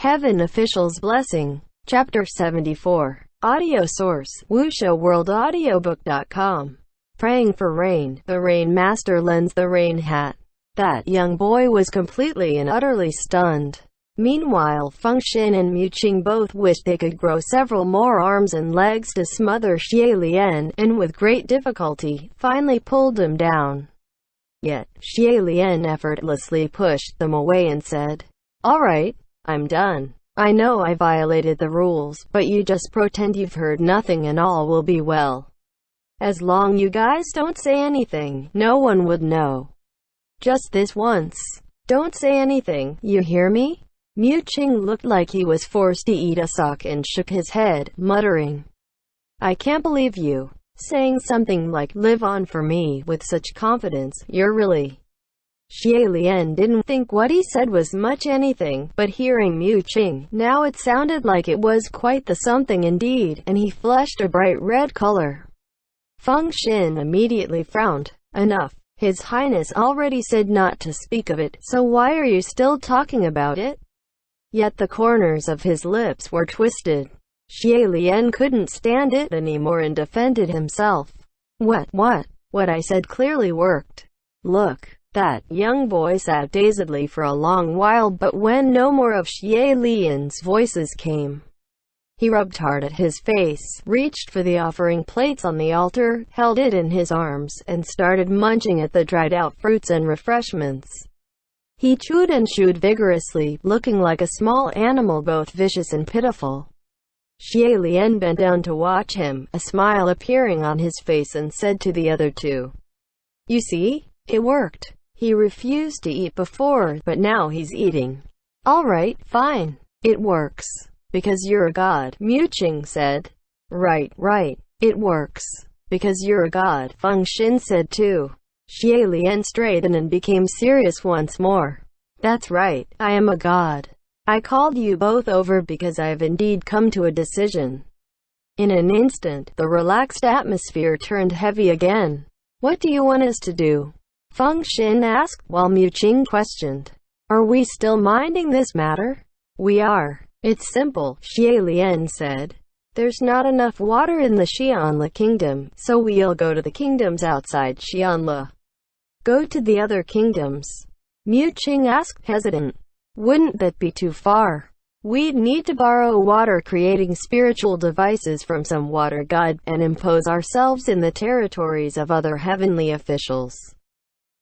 Heaven Official's Blessing. Chapter 74. Audio source: WuXiaWorldAudiobook.com. Praying for rain. The Rain Master lends the rain hat. That young boy was completely and utterly stunned. Meanwhile, Feng Xin and Mu Qing both wished they could grow several more arms and legs to smother Xie Lian, and with great difficulty, finally pulled him down. Yet, Xie Lian effortlessly pushed them away and said, "All right, I'm done. I know I violated the rules, but you just pretend you've heard nothing and all will be well. As long you guys don't say anything, no one would know. Just this once. Don't say anything, you hear me?" Mu Qing looked like he was forced to eat a sock and shook his head, muttering, "I can't believe you. Saying something like, 'Live on for me,' with such confidence. You're really..." Xie Lian didn't think what he said was much anything, but hearing Mu Qing, now it sounded like it was quite the something indeed, and he flushed a bright red color. Feng Xin immediately frowned. "Enough. His Highness already said not to speak of it, so why are you still talking about it?" Yet the corners of his lips were twisted. Xie Lian couldn't stand it anymore and defended himself. What I said clearly worked. Look." That young boy sat dazedly for a long while, but when no more of Xie Lian's voices came, he rubbed hard at his face, reached for the offering plates on the altar, held it in his arms, and started munching at the dried-out fruits and refreshments. He chewed and chewed vigorously, looking like a small animal, both vicious and pitiful. Xie Lian bent down to watch him, a smile appearing on his face, and said to the other two, "You see? It worked. He refused to eat before, but now he's eating." "All right, fine. It works. Because you're a god," Mu Qing said. Right. It works. Because you're a god," Feng Xin said too. Xie Lian straightened and became serious once more. "That's right, I am a god. I called you both over because I have indeed come to a decision." In an instant, the relaxed atmosphere turned heavy again. "What do you want us to do?" Feng Xin asked, while Mu Qing questioned, "Are we still minding this matter?" "We are. It's simple," Xie Lian said. "There's not enough water in the Xianle kingdom, so we'll go to the kingdoms outside Xianle." "Go to the other kingdoms?" Mu Qing asked, hesitant. "Wouldn't that be too far? We'd need to borrow water, creating spiritual devices from some water god, and impose ourselves in the territories of other heavenly officials.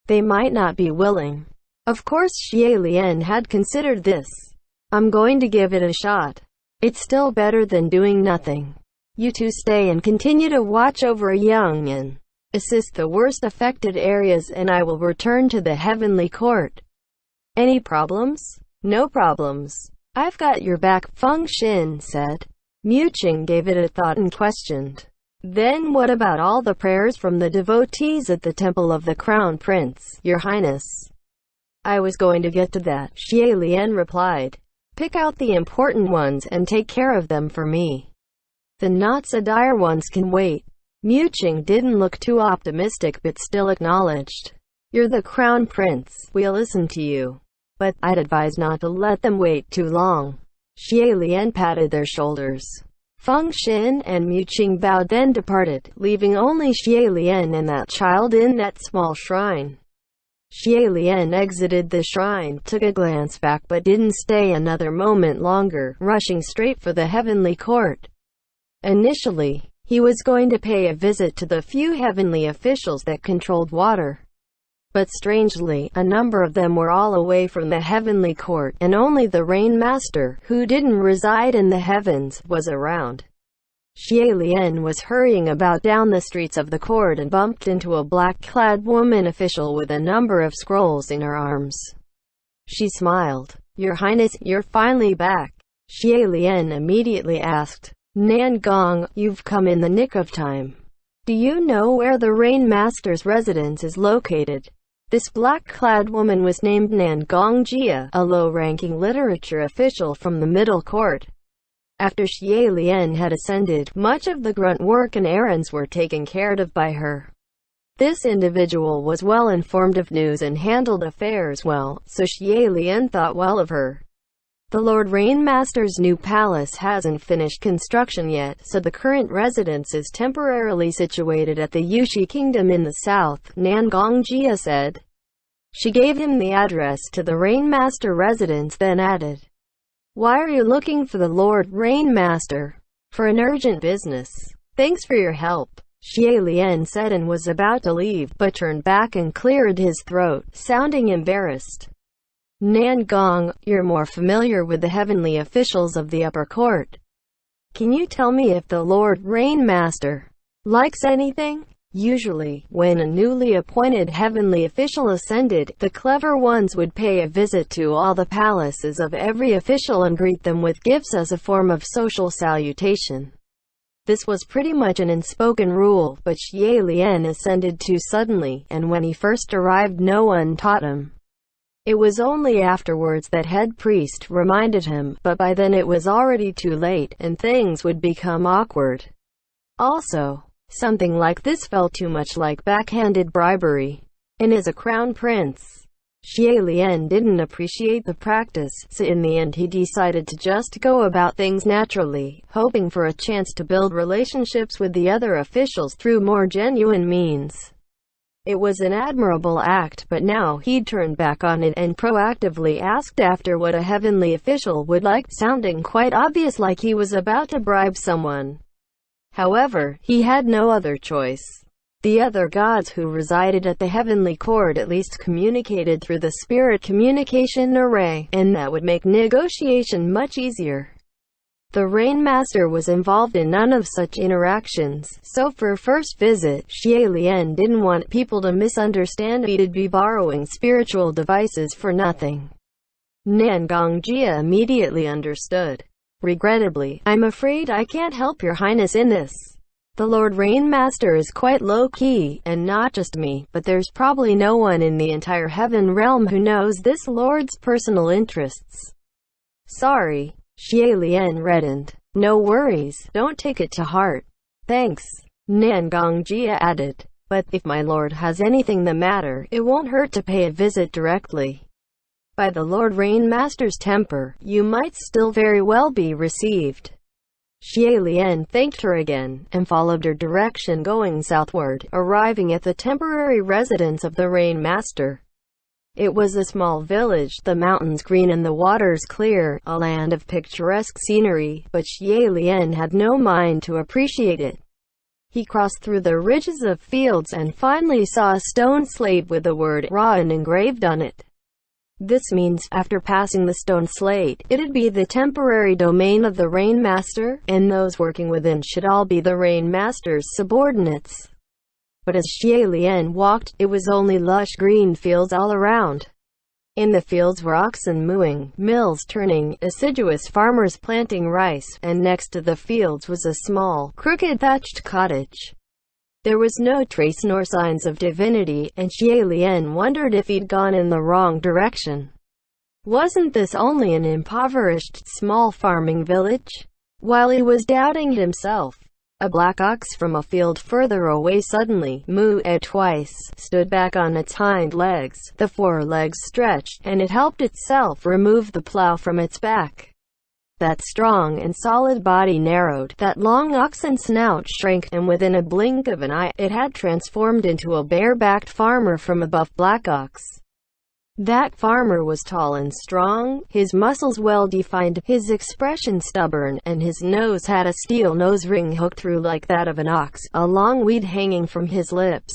They might not be willing." Of course Xie Lian had considered this. "I'm going to give it a shot. It's still better than doing nothing. You two stay and continue to watch over Young and assist the worst affected areas, and I will return to the heavenly court." "Any problems?" "No problems. I've got your back," Feng Xin said. Mu Qing gave it a thought and questioned, "Then what about all the prayers from the devotees at the Temple of the Crown Prince, Your Highness?" "I was going to get to that," Xie Lian replied. "Pick out the important ones and take care of them for me. The not-so-dire ones can wait." Mu Qing didn't look too optimistic but still acknowledged, "You're the Crown Prince. We'll listen to you. But I'd advise not to let them wait too long." Xie Lian patted their shoulders. Feng Xin and Mu Qing bowed, then departed, leaving only Xie Lian and that child in that small shrine. Xie Lian exited the shrine, took a glance back but didn't stay another moment longer, rushing straight for the heavenly court. Initially, he was going to pay a visit to the few heavenly officials that controlled water. But strangely, a number of them were all away from the heavenly court, and only the Rain Master, who didn't reside in the heavens, was around. Xie Lian was hurrying about down the streets of the court and bumped into a black-clad woman official with a number of scrolls in her arms. She smiled. "Your Highness, you're finally back," Xie Lian immediately asked. "Nan Gong, you've come in the nick of time. Do you know where the Rain Master's residence is located?" This black-clad woman was named Nan Gong Jia, a low-ranking literature official from the middle court. After Xie Lian had ascended, much of the grunt work and errands were taken care of by her. This individual was well informed of news and handled affairs well, so Xie Lian thought well of her. The Lord Rainmaster's new palace hasn't finished construction yet, so the current residence is temporarily situated at the Yushi Kingdom in the south, Nangong Jia said. She gave him the address to the Rainmaster residence, then added, "Why are you looking for the Lord Rainmaster?" "For an urgent business. Thanks for your help," Xie Lian said and was about to leave, but turned back and cleared his throat, sounding embarrassed. "Nangong, you're more familiar with the heavenly officials of the upper court. Can you tell me if the Lord Rainmaster likes anything?" Usually, when a newly appointed heavenly official ascended, the clever ones would pay a visit to all the palaces of every official and greet them with gifts as a form of social salutation. This was pretty much an unspoken rule, but Xie Lian ascended too suddenly, and when he first arrived no one taught him. It was only afterwards that head priest reminded him, but by then it was already too late, and things would become awkward. Also, something like this felt too much like backhanded bribery. And as a crown prince, Xie Lian didn't appreciate the practice, so in the end he decided to just go about things naturally, hoping for a chance to build relationships with the other officials through more genuine means. It was an admirable act, but now he'd turned back on it and proactively asked after what a heavenly official would like, sounding quite obvious like he was about to bribe someone. However, he had no other choice. The other gods who resided at the heavenly court at least communicated through the spirit communication array, and that would make negotiation much easier. The Rainmaster was involved in none of such interactions, so for a first visit, Xie Lian didn't want people to misunderstand he'd be borrowing spiritual devices for nothing. Nangong Jia immediately understood. "Regrettably, I'm afraid I can't help your highness in this. The Lord Rainmaster is quite low-key, and not just me, but there's probably no one in the entire heaven realm who knows this lord's personal interests. Sorry." Xie Lian reddened. "No worries, don't take it to heart." "Thanks," Nangong Jia added. "But if my lord has anything the matter, it won't hurt to pay a visit directly. By the Lord Rainmaster's temper, you might still very well be received." Xie Lian thanked her again, and followed her direction going southward, arriving at the temporary residence of the Rainmaster. It was a small village, the mountains green and the waters clear, a land of picturesque scenery, but Xie Lian had no mind to appreciate it. He crossed through the ridges of fields and finally saw a stone slate with the word Ra'an engraved on it. This means, after passing the stone slate, it'd be the temporary domain of the Rainmaster, and those working within should all be the Rainmaster's subordinates. But as Xie Lian walked, it was only lush green fields all around. In the fields were oxen mooing, mills turning, assiduous farmers planting rice, and next to the fields was a small, crooked thatched cottage. There was no trace nor signs of divinity, and Xie Lian wondered if he'd gone in the wrong direction. Wasn't this only an impoverished, small farming village? While he was doubting himself, a black ox from a field further away suddenly mooed twice, stood back on its hind legs, the forelegs stretched, and it helped itself remove the plow from its back. That strong and solid body narrowed, that long oxen snout shrank, and within a blink of an eye, it had transformed into a bare-backed farmer from a buff black ox. That farmer was tall and strong, his muscles well-defined, his expression stubborn, and his nose had a steel nose ring hooked through like that of an ox, a long weed hanging from his lips.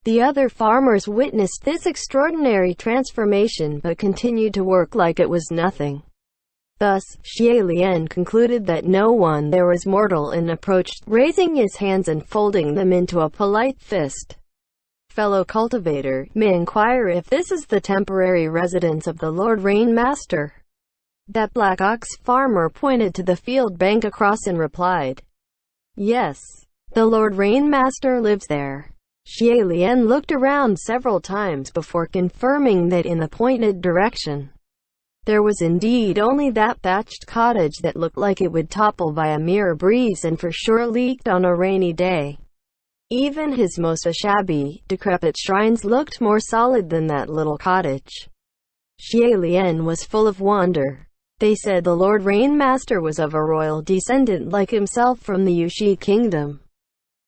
The other farmers witnessed this extraordinary transformation but continued to work like it was nothing. Thus, Xie Lian concluded that no one there was mortal and approached, raising his hands and folding them into a polite fist. "Fellow cultivator, may I inquire if this is the temporary residence of the Lord Rainmaster?" That black ox farmer pointed to the field bank across and replied, "Yes, the Lord Rainmaster lives there." Xie Lian looked around several times before confirming that in the pointed direction. There was indeed only that thatched cottage that looked like it would topple by a mere breeze and for sure leaked on a rainy day. Even his most shabby, decrepit shrines looked more solid than that little cottage. Xie Lian was full of wonder. They said the Lord Rainmaster was of a royal descendant like himself from the Yushi kingdom,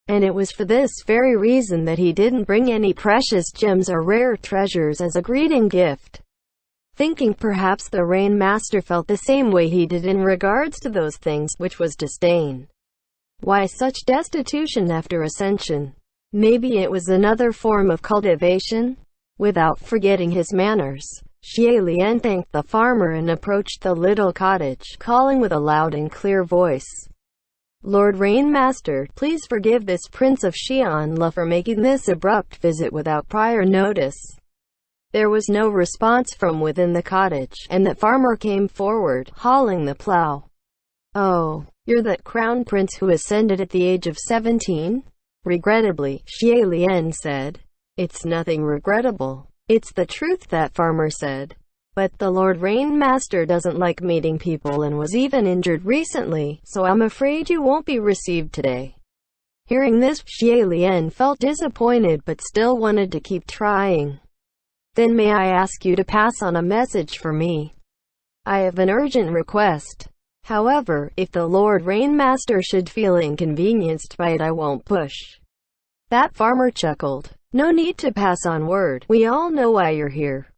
and it was for this very reason that he didn't bring any precious gems or rare treasures as a greeting gift, thinking perhaps the Rainmaster felt the same way he did in regards to those things, which was disdain. Why such destitution after ascension? Maybe it was another form of cultivation? Without forgetting his manners, Xie Lian thanked the farmer and approached the little cottage, calling with a loud and clear voice, "Lord Rainmaster, please forgive this Prince of Xianle for making this abrupt visit without prior notice." There was no response from within the cottage, and the farmer came forward, hauling the plow. "Oh, you're that crown prince who ascended at the age of 17? Regrettably, Xie Lian said. "It's nothing regrettable. It's the truth," that farmer said. "But the Lord Rainmaster doesn't like meeting people and was even injured recently, so I'm afraid you won't be received today." Hearing this, Xie Lian felt disappointed but still wanted to keep trying. "Then may I ask you to pass on a message for me? I have an urgent request. However, if the Lord Rainmaster should feel inconvenienced by it, I won't push." That farmer chuckled. "No need to pass on word. We all know why you're here.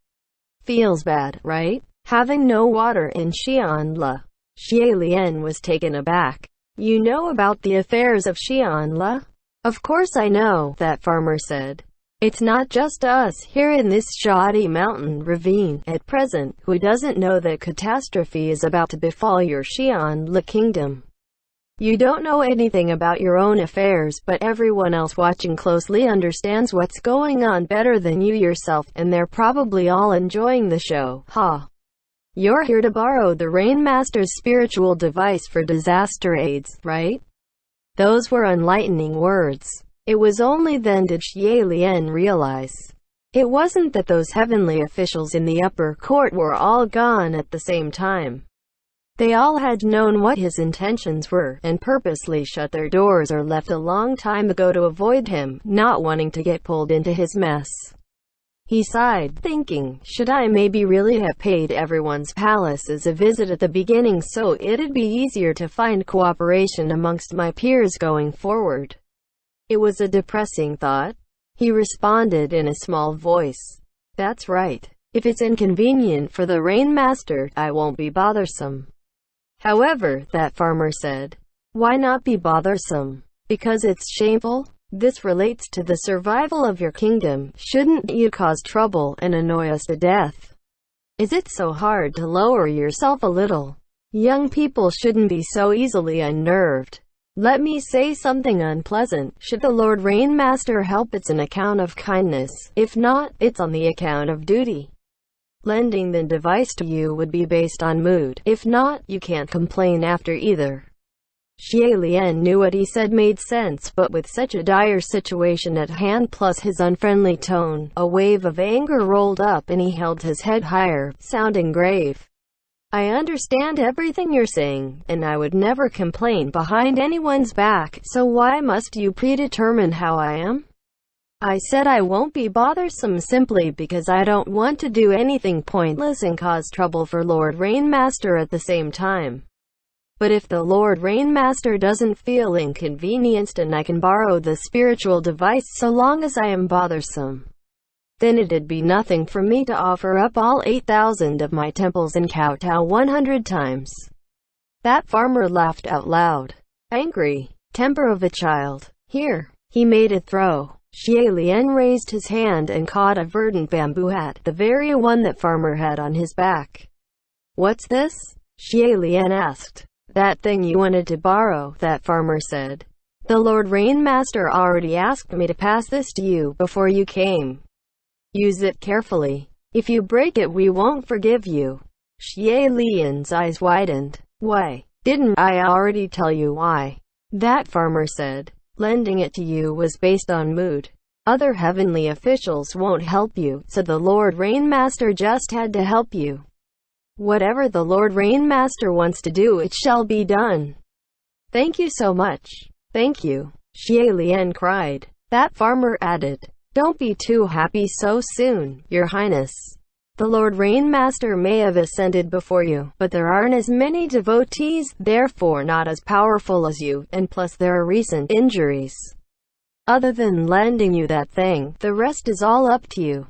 Feels bad, right? Having no water in Xianle." Xie Lian was taken aback. "You know about the affairs of Xianle?" "Of course I know," that farmer said. "It's not just us here in this shoddy mountain ravine at present who doesn't know that catastrophe is about to befall your Xianle kingdom. You don't know anything about your own affairs, but everyone else watching closely understands what's going on better than you yourself, and they're probably all enjoying the show. Ha! You're here to borrow the Rainmaster's spiritual device for disaster aids, right?" Those were enlightening words. It was only then did Xie Lian realize. It wasn't that those heavenly officials in the upper court were all gone at the same time. They all had known what his intentions were, and purposely shut their doors or left a long time ago to avoid him, not wanting to get pulled into his mess. He sighed, thinking, should I maybe really have paid everyone's palaces a visit at the beginning so it'd be easier to find cooperation amongst my peers going forward? It was a depressing thought. He responded in a small voice, "That's right. If it's inconvenient for the Rainmaster, I won't be bothersome." "However," that farmer said, "why not be bothersome? Because it's shameful? This relates to the survival of your kingdom. Shouldn't you cause trouble and annoy us to death? Is it so hard to lower yourself a little? Young people shouldn't be so easily unnerved. Let me say something unpleasant. Should the Lord Rainmaster help, it's an account of kindness. If not, it's on the account of duty. Lending the device to you would be based on mood. If not, you can't complain after either." Xie Lian knew what he said made sense, but with such a dire situation at hand plus his unfriendly tone, a wave of anger rolled up and he held his head higher, sounding grave. "I understand everything you're saying, and I would never complain behind anyone's back, so why must you predetermine how I am? I said I won't be bothersome simply because I don't want to do anything pointless and cause trouble for Lord Rainmaster at the same time. But if the Lord Rainmaster doesn't feel inconvenienced and I can borrow the spiritual device so long as I am bothersome, then it'd be nothing for me to offer up all 8,000 of my temples and kowtow 100 times. That farmer laughed out loud. Angry. Temper of a child. Here. He made a throw. Xie Lian raised his hand and caught a verdant bamboo hat, the very one that farmer had on his back. "What's this?" Xie Lian asked. "That thing you wanted to borrow," that farmer said. "The Lord Rainmaster already asked me to pass this to you before you came. Use it carefully. If you break it, we won't forgive you." Xie Lian's eyes widened. "Why? Didn't I already tell you why?" That farmer said. "Lending it to you was based on mood. Other heavenly officials won't help you, so the Lord Rainmaster just had to help you. Whatever the Lord Rainmaster wants to do, it shall be done." "Thank you so much." "Thank you," Xie Lian cried. That farmer added, "Don't be too happy so soon, Your Highness. The Lord Rainmaster may have ascended before you, but there aren't as many devotees, therefore not as powerful as you, and plus there are recent injuries. Other than lending you that thing, the rest is all up to you.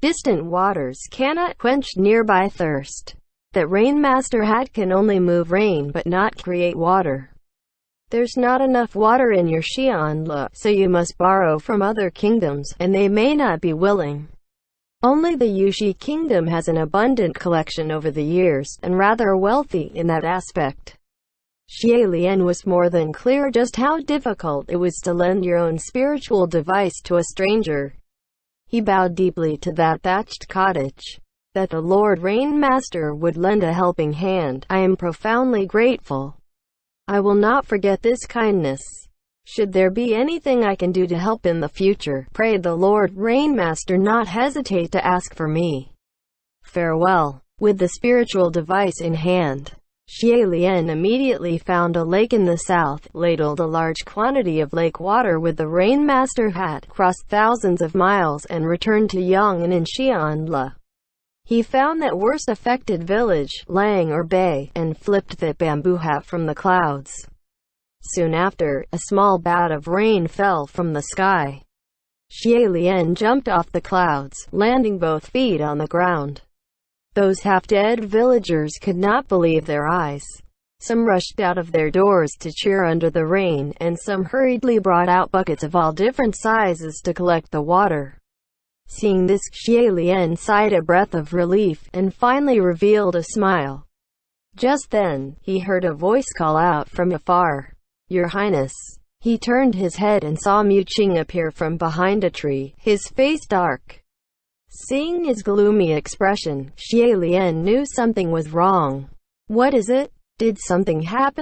Distant waters cannot quench nearby thirst. That Rainmaster hat can only move rain but not create water. There's not enough water in your Xianlu, so you must borrow from other kingdoms, and they may not be willing. Only the Yushi kingdom has an abundant collection over the years, and rather wealthy in that aspect. Xie Lian was more than clear just how difficult it was to lend your own spiritual device to a stranger. He bowed deeply to that thatched cottage. That the Lord Rainmaster would lend a helping hand, I am profoundly grateful. I will not forget this kindness. Should there be anything I can do to help in the future, pray the Lord Rainmaster not hesitate to ask for me. Farewell. With the spiritual device in hand, Xie Lian immediately found a lake in the south, ladled a large quantity of lake water with the Rainmaster hat, crossed thousands of miles, and returned to Yong'an in Xianlu. He found that worst affected village, Lang or Bay, and flipped the bamboo hat from the clouds. Soon after, a small bat of rain fell from the sky. Xie Lian jumped off the clouds, landing both feet on the ground. Those half-dead villagers could not believe their eyes. Some rushed out of their doors to cheer under the rain, and some hurriedly brought out buckets of all different sizes to collect the water. Seeing this, Xie Lian sighed a breath of relief, and finally revealed a smile. Just then, he heard a voice call out from afar, "Your Highness." He turned his head and saw Mu Qing appear from behind a tree, his face dark. Seeing his gloomy expression, Xie Lian knew something was wrong. "What is it? Did something happen?"